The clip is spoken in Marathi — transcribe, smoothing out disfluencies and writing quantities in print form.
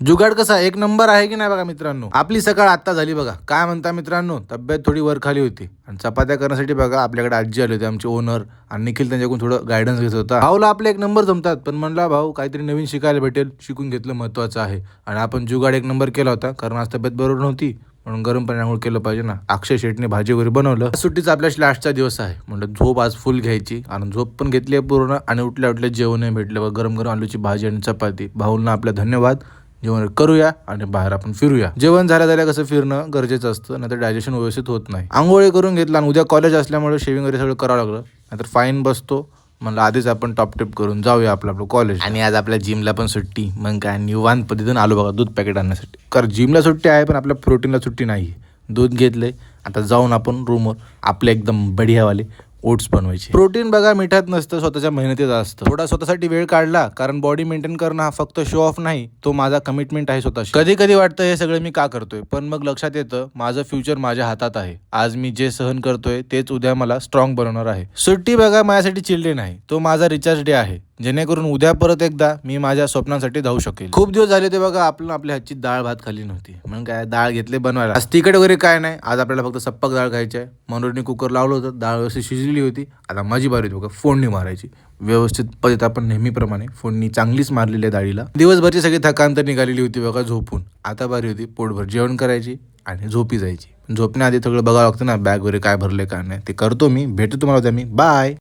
जुगाड कसा एक नंबर आहे की नाही बघा मित्रांनो. आपली सकाळ आता झाली बघा. काय म्हणता मित्रांनो, तब्येत थोडी वर खाली होती आणि चपात्या करण्यासाठी बघा आपल्याकडे आजी आले होते, आमचे ओनर, आणि निखिल त्यांच्याकडून थोडं गायडन्स घेत होता. भाऊला आपले एक नंबर जमतात, पण म्हणला भाऊ काहीतरी नवीन शिकायला भेटेल, शिकून घेतलं महत्वाचं आहे. आणि आपण जुगाड एक नंबर केला होता, कारण आज तब्येत बरोबर नव्हती म्हणून गरम पाणी आंघोळ केलं पाहिजे ना. अक्षय शेटने भाजी वगैरे बनवलं. सुट्टीचा आपल्या लास्टचा दिवस आहे म्हणलं झोप आज फुल घ्यायची, आणि झोप पण घेतली आहे पूर्ण. आणि उठल्या उठल्या जेवण भेटलं बघ, गरम गरम आलूची भाजी आणि चपाती. भाऊंना आपला धन्यवाद. जेवण करूया आणि बाहेर आपण फिरूया. जेवण झाल्या कसं फिरणं गरजेचं असतं, नाहीतर डायजेशन व्यवस्थित होत नाही. आंघोळी करून घेतला आणि उद्या कॉलेज असल्यामुळे शेविंग वगैरे सगळं करावं लागलं, नाहीतर फाईन बसतो. म्हणलं आधीच आपण टॉप टिप करून जाऊया आपलं कॉलेज. आणि आज आपल्या जिमला पण सुट्टी, मग काय निवांत पद्धतीनं आलो बघा दूध पॅकेट आणण्यासाठी. कारण जिमला सुट्टी आहे पण आपल्या प्रोटीनला सुट्टी नाही. दूध घेतलंय, आता जाऊन आपण रूमवर आपले एकदम बढियावाले ओट्स बनवायचे. प्रोटीन बघा मिठात नसतं, स्वतःच्या मेहनतीत असतं. थोडा स्वतःसाठी वेळ काढला, कारण बॉडी मेंटेन करणं हा फक्त शो ऑफ नाही, तो माझा कमिटमेंट आहे स्वतःशी. कधी कधी वाटतं हे सगळं मी का करतोय, पण मग लक्षात येतं माझं फ्युचर माझ्या हातात आहे. आज मी जे सहन करतोय तेच उद्या मला स्ट्रॉंग बनवणार आहे. सुट्टी बघा माझ्यासाठी चिल्ड्रेन आहे, तो माझा रिचार्ज डे आहे, जेणेकरून उद्या परत एकदा मी माझ्या स्वप्नांसाठी धावू शकेल. खूप दिवस झाले ते बघा आपण आपल्या हातची डाळ भात खाली नव्हती, म्हणून काय डाळ घेतले बनवायला. आज तिखट वगैरे काय नाही, आज आपल्याला फक्त सप्पक डाळ खायची आहे. मनोरने कुकर लावलं होतं, डाळ व्यवस्थित शिजलेली होती. आता माझी बारी होती बघा फोडणी मारायची. व्यवस्थित पद्धत आपण नेहमीप्रमाणे फोडणी चांगलीच मारलेली आहे डाळीला. दिवसभरची सगळी थकांत निघालेली होती बघा झोपून. आता बारी होती पोटभर जेवण करायची आणि झोपी जायची. झोपण्याआधी सगळं बघावं लागतं ना, बॅग वगैरे काय भरले काय नाही. ते करतो मी. भेटतो तुम्हाला उद्या मी. बाय.